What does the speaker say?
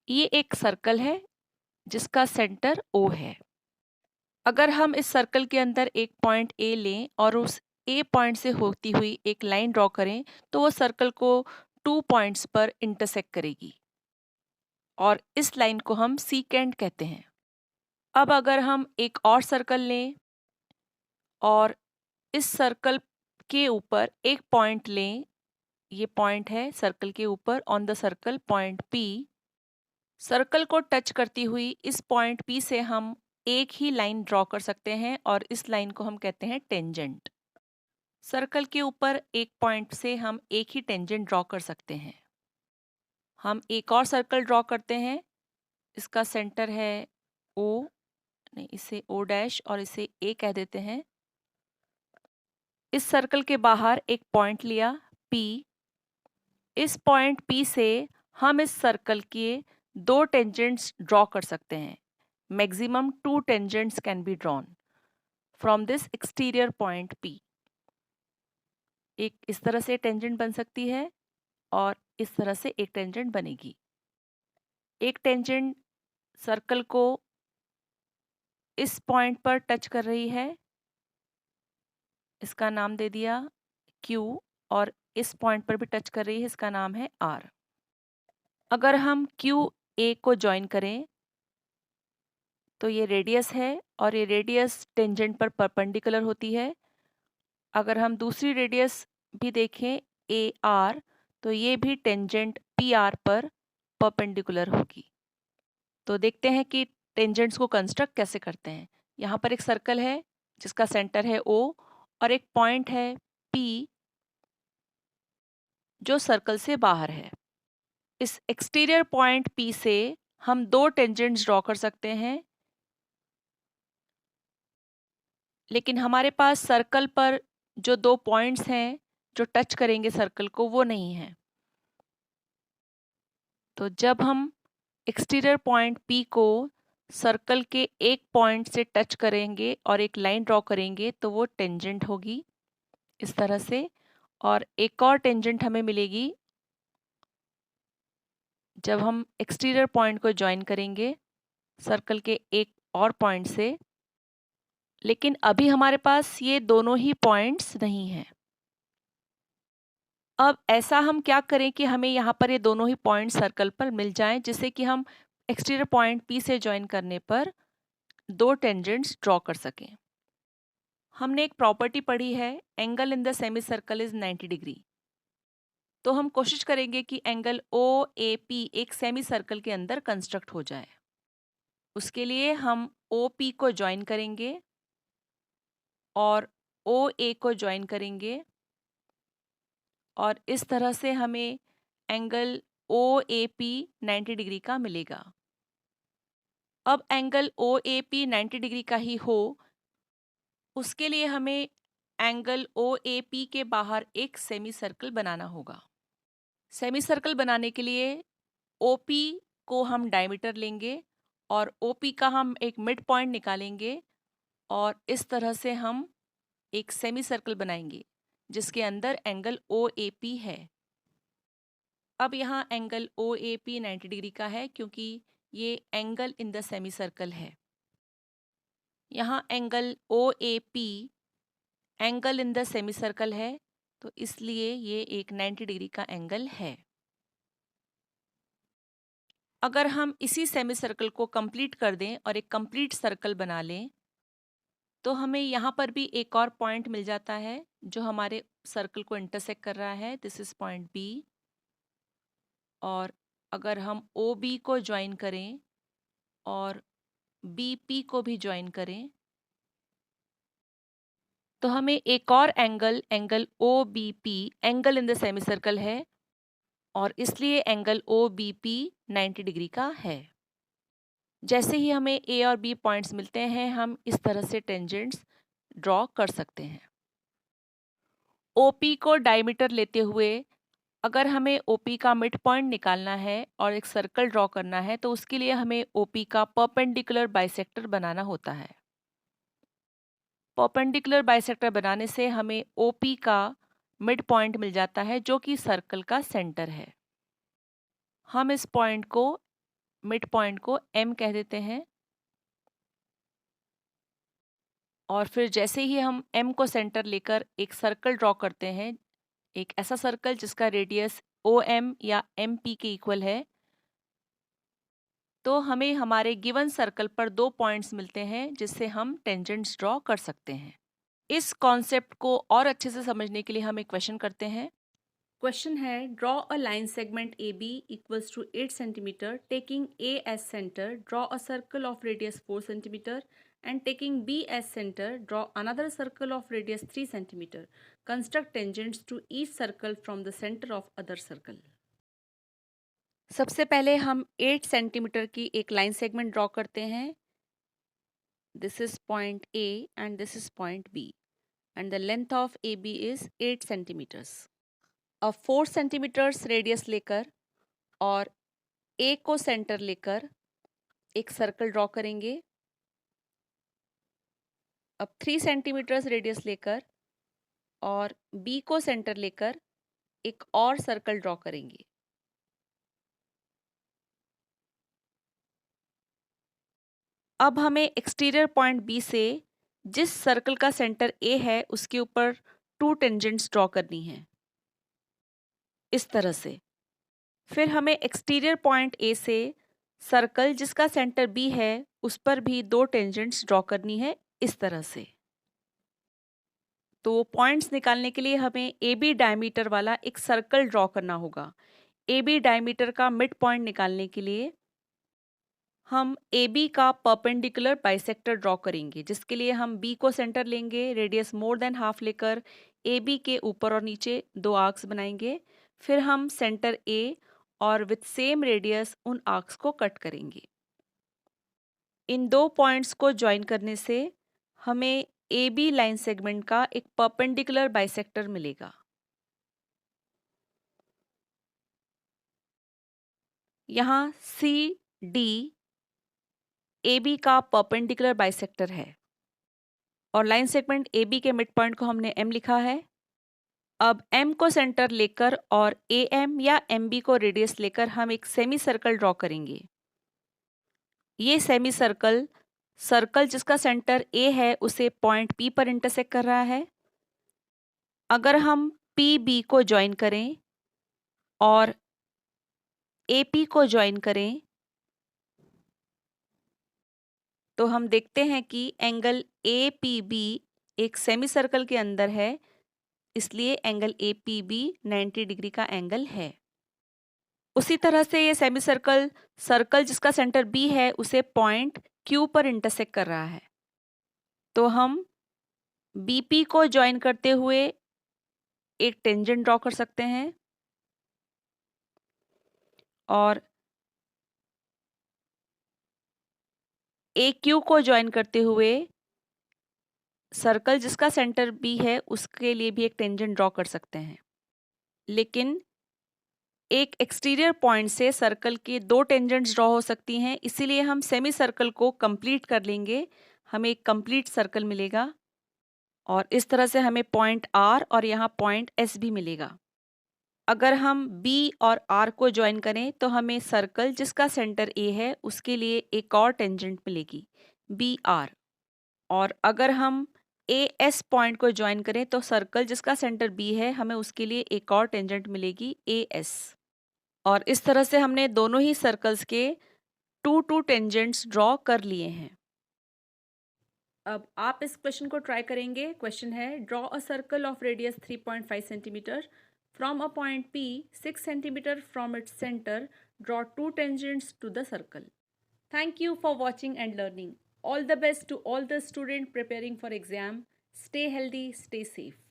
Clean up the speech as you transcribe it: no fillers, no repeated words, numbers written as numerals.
ये एक सर्कल है जिसका सेंटर O है। अगर हम इस सर्कल के अंदर एक पॉइंट A लें और उस A पॉइंट से होती हुई एक लाइन ड्रॉ करें तो वो सर्कल को 2 पॉइंट्स पर इंटरसेक्ट करेगी और इस लाइन को हम सीकेंट कहते हैं। अब अगर हम एक और सर्कल लें और इस सर्कल के ऊपर एक पॉइंट लें, ये पॉइंट है सर्कल के ऊपर on the circle point P, circle को टच करती हुई इस पॉइंट P से हम एक ही लाइन ड्रॉ कर सकते हैं और इस लाइन को हम कहते हैं टेंजेंट। सर्कल के ऊपर एक पॉइंट से हम एक ही टेंजेंट ड्रॉ कर सकते हैं। हम एक और सर्कल ड्रॉ करते हैं, इसका सेंटर है O, नहीं इसे O डैश और इसे A कह देते हैं। इस सर्कल के बाहर एक पॉइंट लिया P, इस पॉइंट P से हम इस सर्कल के 2 टेंजेंट्स ड्रॉ कर सकते हैं। Maximum 2 tangents can be drawn from this exterior point P। एक इस तरह से टेंजेंट बन सकती है और इस तरह से एक टेंजेंट बनेगी। एक टेंजेंट सर्कल को इस पॉइंट पर टच कर रही है, इसका नाम दे दिया Q, और इस पॉइंट पर भी टच कर रही है, इसका नाम है R। अगर हम Q A को ज्वाइन करें तो ये रेडियस है और ये रेडियस टेंजेंट पर परपेंडिकुलर होती है। अगर हम दूसरी रेडियस भी देखें AR तो ये भी टेंजेंट PR पर परपेंडिकुलर होगी। तो देखते हैं कि टेंजेंट्स को कंस्ट्रक्ट कैसे करते हैं। यहाँ पर एक सर्कल है जिसका सेंटर है O और एक पॉइंट है P जो सर्कल से बाहर है। इस एक्सटीरियर पॉइंट P से हम 2 टेंजेंट्स ड्रॉ कर सकते हैं, लेकिन हमारे पास सर्कल पर जो 2 पॉइंट्स हैं जो टच करेंगे सर्कल को वो नहीं है। तो जब हम एक्सटीरियर पॉइंट P को सर्कल के एक पॉइंट से टच करेंगे और एक लाइन ड्रॉ करेंगे तो वो टेंजेंट होगी इस तरह से, और एक और टेंजेंट हमें मिलेगी जब हम एक्सटीरियर पॉइंट को ज्वाइन करेंगे सर्कल के एक और पॉइंट से। लेकिन अभी हमारे पास ये दोनों ही पॉइंट्स नहीं हैं। अब ऐसा हम क्या करें कि हमें यहाँ पर ये दोनों ही पॉइंट सर्कल पर मिल जाएं, जिससे कि हम एक्सटीरियर पॉइंट P से ज्वाइन करने पर 2 टेंजेंट्स ड्रॉ कर सकें। हमने एक प्रॉपर्टी पढ़ी है, angle in the semi circle is 90 degree. तो हम कोशिश करेंगे कि एंगल OAP एक सेमी सर्कल के अंदर कंस्ट्रक्ट हो जाए। उसके लिए हम OP को ज्वाइन करेंगे और OA को ज्वाइन करेंगे और इस तरह से हमें एंगल OAP 90 डिग्री का मिलेगा। अब एंगल OAP 90 डिग्री का ही हो, उसके लिए हमें एंगल OAP के बाहर एक सेमी सर्कल बनाना होगा। सेमी सर्कल बनाने के लिए OP को हम डायमीटर लेंगे और OP का हम एक मिड पॉइंट निकालेंगे और इस तरह से हम एक सेमी सर्कल बनाएंगे जिसके अंदर एंगल OAP है। अब यहाँ एंगल OAP 90 डिग्री का है क्योंकि ये angle in the semi circle है। यहाँ angle OAP angle in the semi circle है, तो इसलिए ये एक 90 डिग्री का एंगल है। अगर हम इसी सेमी सर्कल को कंप्लीट कर दें और एक कंप्लीट सर्कल बना लें तो हमें यहाँ पर भी एक और पॉइंट मिल जाता है जो हमारे सर्कल को इंटरसेक्ट कर रहा है। This is point B। और अगर हम OB को ज्वाइन करें और BP को भी ज्वाइन करें तो हमें एक और angle OBP angle in the semi circle है और इसलिए एंगल OBP 90 डिग्री का है। जैसे ही हमें A और B पॉइंट्स मिलते हैं हम इस तरह से टेंजेंट्स ड्रॉ कर सकते हैं। OP को डायमीटर लेते हुए अगर हमें OP का मिड पॉइंट निकालना है और एक सर्कल ड्रॉ करना है तो उसके लिए हमें OP का परपेंडिकुलर बाइसेक्टर बनाना होता है। परपेंडिकुलर बाइसेक्टर बनाने से हमें OP का मिड पॉइंट मिल जाता है जो कि सर्कल का सेंटर है। हम इस पॉइंट को मिड पॉइंट को M कह देते हैं। और फिर जैसे ही हम M को सेंटर लेकर एक सर्कल ड्रॉ करते हैं, एक ऐसा सर्कल जिसका रेडियस OM या MP के इक्वल है, तो हमें हमारे गिवन सर्कल पर 2 पॉइंट्स मिलते हैं जिससे हम टेंजेंट्स ड्रॉ कर सकते हैं। इस कॉन्सेप्ट को और अच्छे से समझने के लिए हम एक क्वेश्चन करते हैं। क्वेश्चन है, draw a line segment AB equals to 8 centimetre, taking A as center, draw a circle of radius 4 centimeter and taking B as center, draw another circle of radius 3 centimeter. Construct tangents to each circle from the center of other circle. सबसे पहले हम 8 centimetre की एक line segment draw करते हैं। This is point A and this is point B and the length of AB is 8 centimetres. अब 4 centimetres radius लेकर और A को सेंटर लेकर एक सर्कल ड्रॉ करेंगे। अब 3 सेंटीमीटर्स रेडियस लेकर और B को सेंटर लेकर एक और सर्कल ड्रॉ करेंगे। अब हमें एक्सटीरियर पॉइंट B से जिस सर्कल का सेंटर A है उसके ऊपर 2 टेंजेंट्स ड्रॉ करनी है, इस तरह से। फिर हमें एक्सटीरियर पॉइंट A से सर्कल जिसका सेंटर B है उस पर भी 2 टेंजेंट्स ड्रॉ करनी है, इस तरह से। तो पॉइंट्स निकालने के लिए हमें AB डायमीटर वाला एक सर्कल ड्रॉ करना होगा। AB डायमीटर का मिड पॉइंट निकालने के लिए हम AB का परपेंडिकुलर बाइसेक्टर ड्रॉ करेंगे, जिसके लिए हम B को सेंटर लेंगे, रेडियस मोर देन हाफ लेकर AB के ऊपर और नीचे 2 आर्क्स बनाएंगे। फिर हम सेंटर A और विथ सेम रेडियस उन आर्क्स को कट करेंगे। इन 2 पॉइंट्स को ज्वाइन करने से हमें AB लाइन सेगमेंट का एक परपेंडिकुलर बाइसेक्टर मिलेगा। यहाँ CD AB का परपेंडिकुलर बाइसेक्टर है और लाइन सेगमेंट AB के मिड पॉइंट को हमने M लिखा है। अब M को सेंटर लेकर और AM या MB को रेडियस लेकर हम एक सेमी सर्कल ड्रॉ करेंगे। ये सेमी सर्कल सर्कल जिसका सेंटर A है उसे पॉइंट P पर इंटरसेक्ट कर रहा है। अगर हम PB को ज्वाइन करें और AP को ज्वाइन करें तो हम देखते हैं कि एंगल APB एक सेमी सर्कल के अंदर है, इसलिए एंगल APB 90 डिग्री का एंगल है। उसी तरह से ये सेमी सर्कल सर्कल जिसका सेंटर B है उसे पॉइंट Q पर इंटरसेक्ट कर रहा है। तो हम BP को ज्वाइन करते हुए एक टेंजेंट ड्रॉ कर सकते हैं और AQ को ज्वाइन करते हुए सर्कल जिसका सेंटर B है उसके लिए भी एक टेंजेंट ड्रॉ कर सकते हैं। लेकिन एक एक्सटीरियर पॉइंट से सर्कल के 2 टेंजेंट्स ड्रॉ हो सकती हैं, इसीलिए हम सेमी सर्कल को कंप्लीट कर लेंगे, हमें एक कंप्लीट सर्कल मिलेगा और इस तरह से हमें पॉइंट R और यहाँ पॉइंट S भी मिलेगा। अगर हम B और R को ज्वाइन करें तो हमें सर्कल जिसका सेंटर A है उसके लिए एक और टेंजेंट मिलेगी BR। और अगर हम AS पॉइंट को ज्वाइन करें तो सर्कल जिसका सेंटर B है हमें उसके लिए एक और टेंजेंट मिलेगी AS। और इस तरह से हमने दोनों ही सर्कल्स के 2 टेंजेंट्स ड्रॉ कर लिए हैं। अब आप इस क्वेश्चन को ट्राई करेंगे। क्वेश्चन है, draw a circle of radius 3.5 centimetre from a point P 6 centimetre from its centre, draw 2 tangents to the circle. Thank you for watching and learning. All the best to all the students preparing for exam. Stay healthy, stay safe.